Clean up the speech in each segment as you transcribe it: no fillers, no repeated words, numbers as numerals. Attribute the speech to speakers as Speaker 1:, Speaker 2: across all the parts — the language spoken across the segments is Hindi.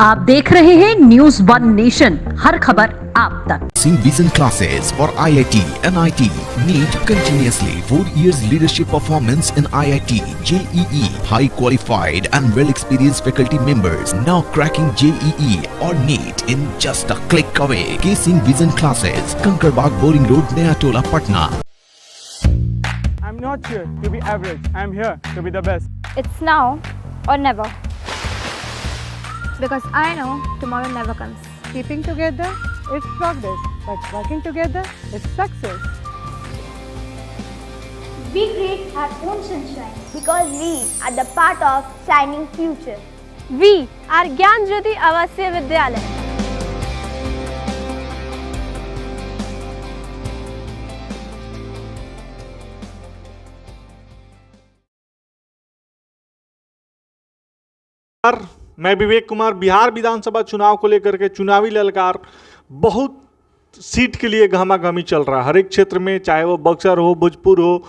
Speaker 1: आप देख रहे हैं न्यूज़ वन नेशन, हर खबर आप तक।
Speaker 2: Vision classes for IIT, NIT, NEET continuously 4 years leadership performance in IIT, JEE, high qualified and well experienced faculty members now cracking JEE or NEET in just a click away. Casing Vision classes, Kankarbaग Boring Road, Naya Tola, Patna.
Speaker 3: I'm not here to be average. I'm here to be the best.
Speaker 4: It's now or never. Because I know tomorrow never comes.
Speaker 5: Keeping together, it's progress. But working together, it's success.
Speaker 4: We create our own sunshine. Because we are the part of shining future. We are Gyan Jyoti Avasya Vidyalaya.
Speaker 6: मैं विवेक कुमार। बिहार विधानसभा चुनाव को लेकर के चुनावी ललकार बहुत सीट के लिए गहमागहमी चल रहा है। हर एक क्षेत्र में, चाहे वो बक्सर हो, भोजपुर हो,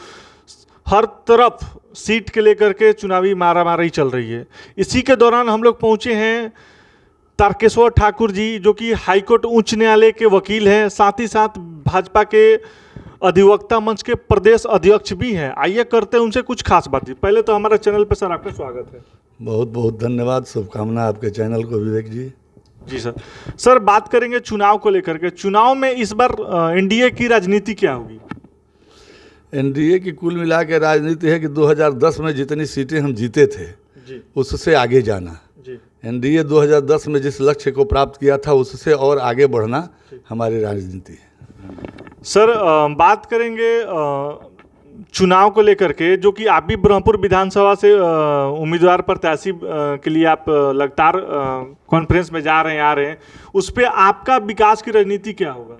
Speaker 6: हर तरफ सीट के लेकर के चुनावी मारामारी चल रही है। इसी के दौरान हम लोग पहुंचे हैं तारकेश्वर ठाकुर जी, जो कि हाईकोर्ट उच्च न्यायालय के वकील हैं, साथ ही साथ भाजपा के अधिवक्ता मंच के प्रदेश अध्यक्ष भी हैं। आइए करते हैं उनसे कुछ खास बातचीत। पहले तो हमारे चैनल पर सर आपका स्वागत है।
Speaker 7: बहुत बहुत धन्यवाद, शुभकामना आपके चैनल को विवेक जी।
Speaker 6: जी सर। सर बात करेंगे चुनाव को लेकर के। चुनाव में इस बार एनडीए की राजनीति क्या होगी?
Speaker 7: एनडीए की कुल मिला के राजनीति है कि 2010 में जितनी सीटें हम जीते थे
Speaker 6: जी,
Speaker 7: उससे आगे जाना।
Speaker 6: जी।
Speaker 7: एनडीए 2010 में जिस लक्ष्य को प्राप्त किया था उससे और आगे बढ़ना हमारी राजनीति है।
Speaker 6: सर बात करेंगे चुनाव को लेकर के, जो कि आप भी ब्रह्मपुर विधानसभा से उम्मीदवार प्रत्याशी के लिए आप लगातार कॉन्फ्रेंस में जा रहे हैं, आ रहे हैं, उस पर आपका विकास की रणनीति क्या होगा?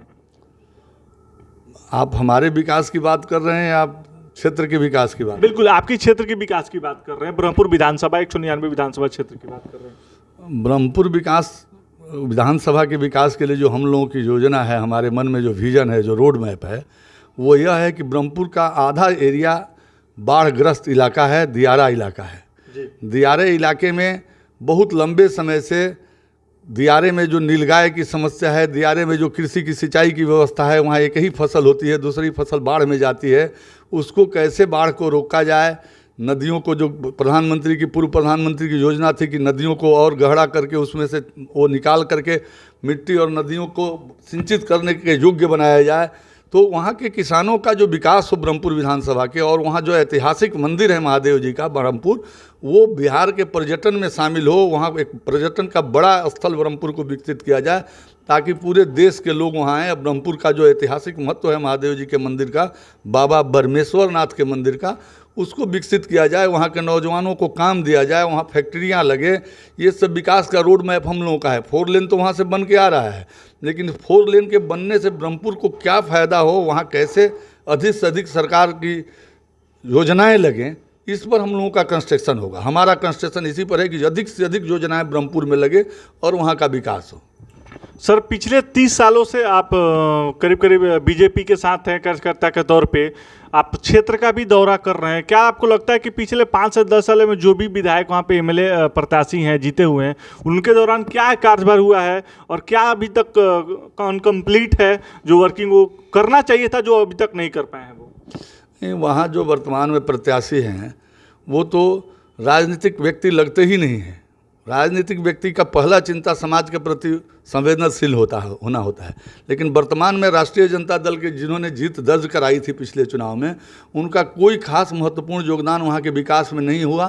Speaker 7: आप हमारे विकास की बात कर रहे हैं, आप क्षेत्र के विकास की बात?
Speaker 6: बिल्कुल, आपके क्षेत्र के विकास की बात कर रहे हैं। ब्रह्मपुर विधानसभा 199 विधानसभा क्षेत्र की बात कर रहे हैं।
Speaker 7: ब्रह्मपुर विधानसभा के विकास के लिए जो हम लोगों की योजना है, हमारे मन में जो विजन है, जो रोड मैप है, वो यह है कि ब्रह्मपुर का आधा एरिया बाढ़ग्रस्त इलाका है, दियारा इलाका है। दियारे इलाके में बहुत लंबे समय से दियारे में जो नीलगाय की समस्या है, दियारे में जो कृषि की सिंचाई की व्यवस्था है, वहाँ एक ही फसल होती है, दूसरी फसल बाढ़ में जाती है। उसको कैसे बाढ़ को रोका जाए, नदियों को, जो प्रधानमंत्री की, पूर्व प्रधानमंत्री की योजना थी कि नदियों को और गहरा करके उसमें से वो निकाल करके मिट्टी और नदियों को सिंचित करने के योग्य बनाया जाए, तो वहाँ के किसानों का जो विकास हो ब्रह्मपुर विधानसभा के, और वहाँ जो ऐतिहासिक मंदिर है महादेव जी का ब्रह्मपुर, वो बिहार के पर्यटन में शामिल हो। वहाँ एक पर्यटन का बड़ा स्थल ब्रह्मपुर को विकसित किया जाए, ताकि पूरे देश के लोग वहाँ आएँ। ब्रह्मपुर का जो ऐतिहासिक महत्व है महादेव जी के मंदिर का, बाबा बरमेश्वर नाथ के मंदिर का, उसको विकसित किया जाए, वहाँ के नौजवानों को काम दिया जाए, वहाँ फैक्ट्रियाँ लगे। ये सब विकास का रोड मैप हम लोगों का है। 4 लेन तो वहाँ से बन के आ रहा है, लेकिन 4 लेन के बनने से ब्रह्मपुर को क्या फ़ायदा हो, वहाँ कैसे अधिक से अधिक सरकार की योजनाएं लगें, इस पर हम लोगों का कंस्ट्रक्शन होगा। हमारा कंस्ट्रक्शन इसी पर है कि अधिक से अधिक योजनाएं ब्रह्मपुर में लगे और वहाँ का विकास हो।
Speaker 6: सर पिछले 30 सालों से आप करीब करीब बीजेपी के साथ हैं, कार्यकर्ता के तौर पे आप क्षेत्र का भी दौरा कर रहे हैं। क्या आपको लगता है कि पिछले 5 से 10 साल में जो भी विधायक वहाँ पे एमएलए प्रत्याशी हैं, जीते हुए हैं, उनके दौरान क्या कार्यभार हुआ है और क्या अभी तक अनकम्प्लीट है, जो वर्किंग वो करना चाहिए था, जो अभी तक नहीं कर पाए हैं वो?
Speaker 7: वहाँ जो वर्तमान में प्रत्याशी हैं वो तो राजनीतिक व्यक्ति लगते ही नहीं हैं। राजनीतिक व्यक्ति का पहला चिंता समाज के प्रति संवेदनशील होना होता है। लेकिन वर्तमान में राष्ट्रीय जनता दल के जिन्होंने जीत दर्ज कराई थी पिछले चुनाव में, उनका कोई खास महत्वपूर्ण योगदान वहाँ के विकास में नहीं हुआ।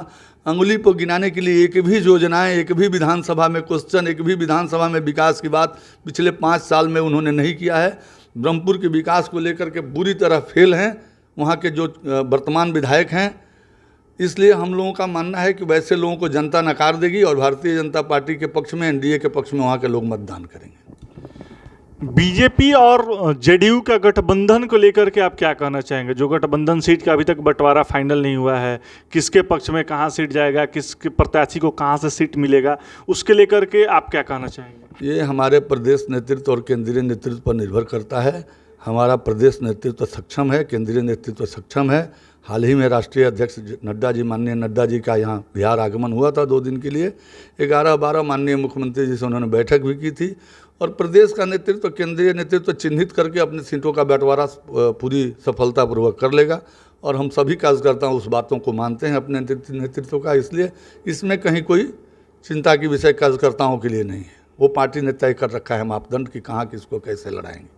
Speaker 7: अंगुली पर गिनाने के लिए एक भी योजनाएं, एक भी विधानसभा में क्वेश्चन, एक भी विधानसभा में विकास की बात पिछले 5 साल में उन्होंने नहीं किया है। ब्रह्मपुर के विकास को लेकर के बुरी तरह फेल हैं वहाँ के जो वर्तमान विधायक हैं। इसलिए हम लोगों का मानना है कि वैसे लोगों को जनता नकार देगी और भारतीय जनता पार्टी के पक्ष में, एनडीए के पक्ष में वहाँ के लोग मतदान करेंगे।
Speaker 6: बीजेपी और जेडीयू का गठबंधन को लेकर के आप क्या कहना चाहेंगे? जो गठबंधन सीट का अभी तक बंटवारा फाइनल नहीं हुआ है, किसके पक्ष में कहाँ सीट जाएगा, किसके प्रत्याशी को कहाँ से सीट मिलेगा, उसके लेकर के आप क्या कहना चाहेंगे?
Speaker 7: ये हमारे प्रदेश नेतृत्व और केंद्रीय नेतृत्व पर निर्भर करता है। हमारा प्रदेश नेतृत्व सक्षम है, केंद्रीय नेतृत्व सक्षम है। हाल ही में राष्ट्रीय अध्यक्ष नड्डा जी, माननीय नड्डा जी का यहाँ बिहार आगमन हुआ था 2 दिन के लिए। 11-12 माननीय मुख्यमंत्री जी से उन्होंने बैठक भी की थी और प्रदेश का नेतृत्व, केंद्रीय नेतृत्व चिन्हित करके अपनी सीटों का बंटवारा पूरी सफलतापूर्वक कर लेगा और हम सभी कार्यकर्ता उस बातों को मानते हैं अपने नेतृत्व का। इसलिए इसमें कहीं कोई चिंता की विषय कार्यकर्ताओं के लिए नहीं है। वो पार्टी ने तय कर रखा है मापदंड कि कहाँ किसको कैसे लड़ाएंगे,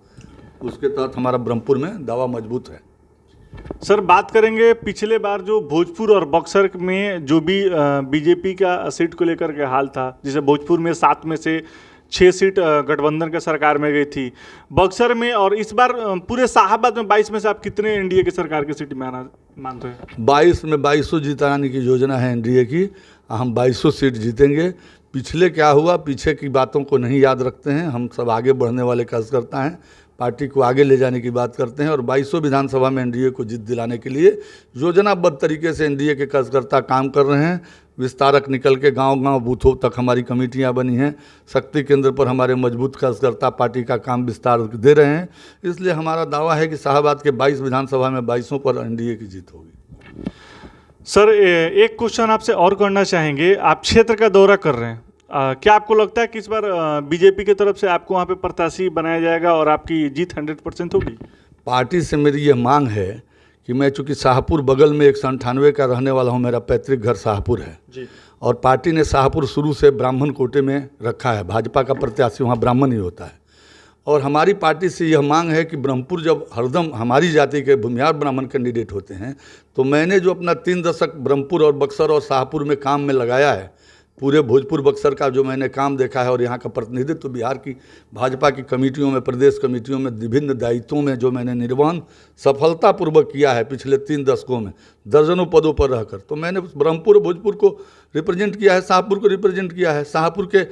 Speaker 7: उसके तहत हमारा ब्रह्मपुर में दावा मजबूत है।
Speaker 6: सर, बात करेंगे पिछले बार जो भोजपुर और बक्सर में जो भी बीजेपी का सीट को लेकर के हाल था, जिसे भोजपुर में 7 में से 6 सीट गठबंधन के सरकार में गई थी, बक्सर में और इस बार पूरे शाहाबाद में 22 में से आप कितने एनडीए की सरकार की सीट में आना मानते हैं?
Speaker 7: 22 में 2200 जिताने की योजना है एनडीए की। हम 2200 सीट जीतेंगे। पिछले क्या हुआ, पीछे की बातों को नहीं याद रखते हैं। हम सब आगे बढ़ने वाले कार्यकर्ता हैं, पार्टी को आगे ले जाने की बात करते हैं और 2200 विधानसभा में एनडीए को जीत दिलाने के लिए योजनाबद्ध तरीके से एनडीए के कार्यकर्ता काम कर रहे हैं। विस्तारक निकल के गांव-गांव बूथों तक हमारी कमेटियां बनी हैं। शक्ति केंद्र पर हमारे मजबूत कार्यकर्ता पार्टी का काम विस्तार दे रहे हैं। इसलिए हमारा दावा है कि शाहाबाद के 22 विधानसभा में 22 पर एनडीए की जीत होगी।
Speaker 6: सर, एक क्वेश्चन आपसे और करना चाहेंगे। आप क्षेत्र का दौरा कर रहे हैं, क्या आपको लगता है कि इस बार बीजेपी की तरफ से आपको वहाँ पे प्रत्याशी बनाया जाएगा और आपकी जीत 100% होगी?
Speaker 7: पार्टी से मेरी ये मांग है कि मैं चूँकि शाहपुर बगल में 198 का रहने वाला हूँ, मेरा पैतृक घर शाहपुर है
Speaker 6: जी, और
Speaker 7: पार्टी ने शाहपुर शुरू से ब्राह्मण कोटे में रखा है। भाजपा का प्रत्याशी वहाँ ब्राह्मण ही होता है और हमारी पार्टी से यह मांग है कि ब्रह्मपुर जब हरदम हमारी जाति के भूमिहार ब्राह्मण कैंडिडेट होते हैं, तो मैंने जो अपना 3 दशक ब्रह्मपुर और बक्सर और शाहपुर में काम में लगाया है, पूरे भोजपुर बक्सर का जो मैंने काम देखा है और यहाँ का प्रतिनिधित्व बिहार की भाजपा की कमेटियों में, प्रदेश कमेटियों में, विभिन्न दायित्वों में जो मैंने निर्वहन सफलतापूर्वक किया है पिछले 3 दशकों में, दर्जनों पदों पर रहकर, तो मैंने ब्रह्मपुर भोजपुर को रिप्रेजेंट किया है, शाहपुर को रिप्रेजेंट किया है। शाहपुर के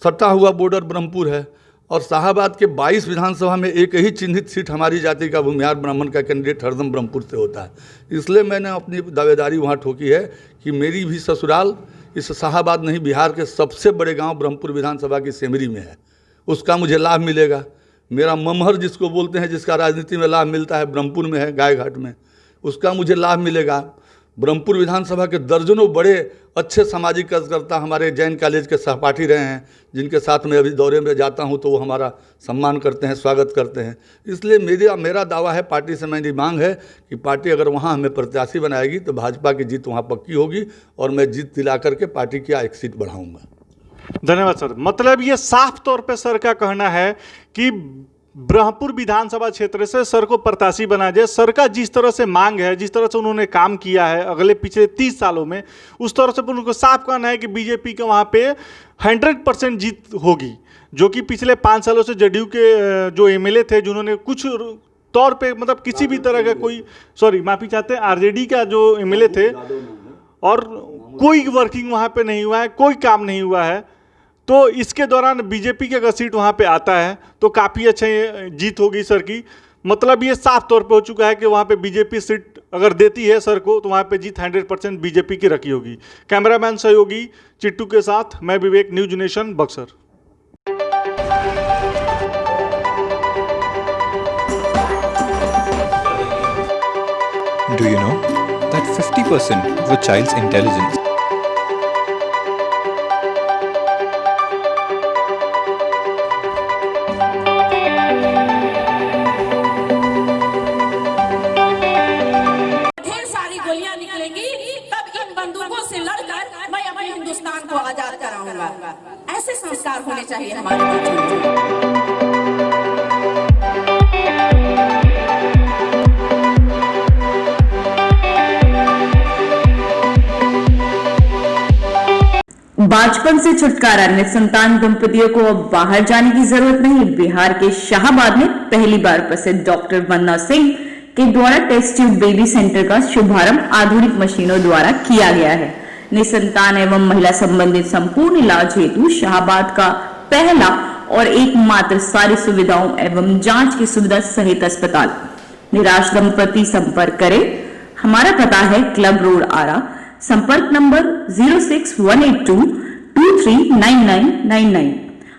Speaker 7: सटा हुआ बॉर्डर ब्रह्मपुर है और शाहाबाद के 22 विधानसभा में एक ही चिन्हित सीट हमारी जाति का भूमिहार ब्राह्मण का कैंडिडेट हरदम ब्रह्मपुर से होता है। इसलिए मैंने अपनी दावेदारी वहाँ ठोकी है कि मेरी भी ससुराल इस शाहाबाद नहीं, बिहार के सबसे बड़े गांव ब्रह्मपुर विधानसभा की सेमरी में है, उसका मुझे लाभ मिलेगा। मेरा ममहर जिसको बोलते हैं, जिसका राजनीति में लाभ मिलता है, ब्रह्मपुर में है, गायघाट में, उसका मुझे लाभ मिलेगा। ब्रह्मपुर विधानसभा के दर्जनों बड़े अच्छे सामाजिक कार्यकर्ता हमारे जैन कॉलेज के सहपाठी रहे हैं, जिनके साथ मैं अभी दौरे में जाता हूं तो वो हमारा सम्मान करते हैं, स्वागत करते हैं। इसलिए मेरा दावा है, पार्टी से मेरी मांग है कि पार्टी अगर वहां हमें प्रत्याशी बनाएगी तो भाजपा की जीत वहां पक्की होगी और मैं जीत दिला करके पार्टी की 1 सीट बढ़ाऊंगा।
Speaker 6: धन्यवाद सर। मतलब ये साफ तौर पे सर का कहना है कि ब्रह्मपुर विधानसभा क्षेत्र से सर को प्रत्याशी बनाया जाए। सर का जिस तरह से मांग है, जिस तरह से उन्होंने काम किया है अगले पिछले 30 सालों में, उस तरह से उनको साफ कहना है कि बीजेपी के वहाँ पे 100% जीत होगी। जो कि पिछले 5 सालों से जदयू के जो एमएलए थे, जिन्होंने कुछ तौर पे मतलब किसी भी तरह का माफी चाहते हैं, आरजेडी का जो एमएलए थे और कोई वर्किंग वहाँ पे नहीं हुआ है, कोई काम नहीं हुआ है। तो इसके दौरान बीजेपी के अगर सीट वहाँ पे आता है तो काफ़ी अच्छे जीत होगी सर की। मतलब ये साफ तौर पे हो चुका है कि वहाँ पे बीजेपी सीट अगर देती है सर को तो वहाँ पे जीत 100% बीजेपी की रखी होगी। कैमरामैन सहयोगी चिट्टू के साथ मैं Vivek, news nation, Buxar.
Speaker 8: Do you know that 50% of a child's intelligence
Speaker 9: Hindustan को आजाद कराऊंगा। ऐसे संस्कार होने चाहिए हमारे बच्चों में।
Speaker 1: बाजपन से छुटकारा, निसंतान दंपतियों को अब बाहर जाने की जरूरत नहीं। बिहार के शाहाबाद में पहली बार प्रसिद्ध डॉक्टर वंदना सिंह के द्वारा टेस्ट ट्यूब बेबी सेंटर का शुभारंभ आधुनिक मशीनों द्वारा किया गया है। निसंतान एवं महिला संबंधित संपूर्ण इलाज हेतु शाहाबाद का पहला और एकमात्र सारी सुविधाओं एवं जांच की सुविधा सहित अस्पताल। निराश दंपति संपर्क करें। हमारा पता है क्लब रोड, आरा। संपर्क नंबर 06182239999।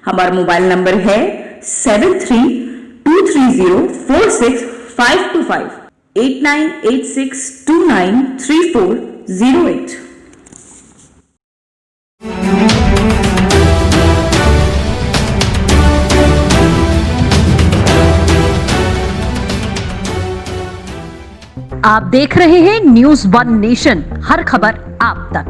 Speaker 1: हमारा मोबाइल नंबर है 73 23046525 8986293408.
Speaker 10: आप देख रहे हैं न्यूज़ वन नेशन, हर खबर आप तक।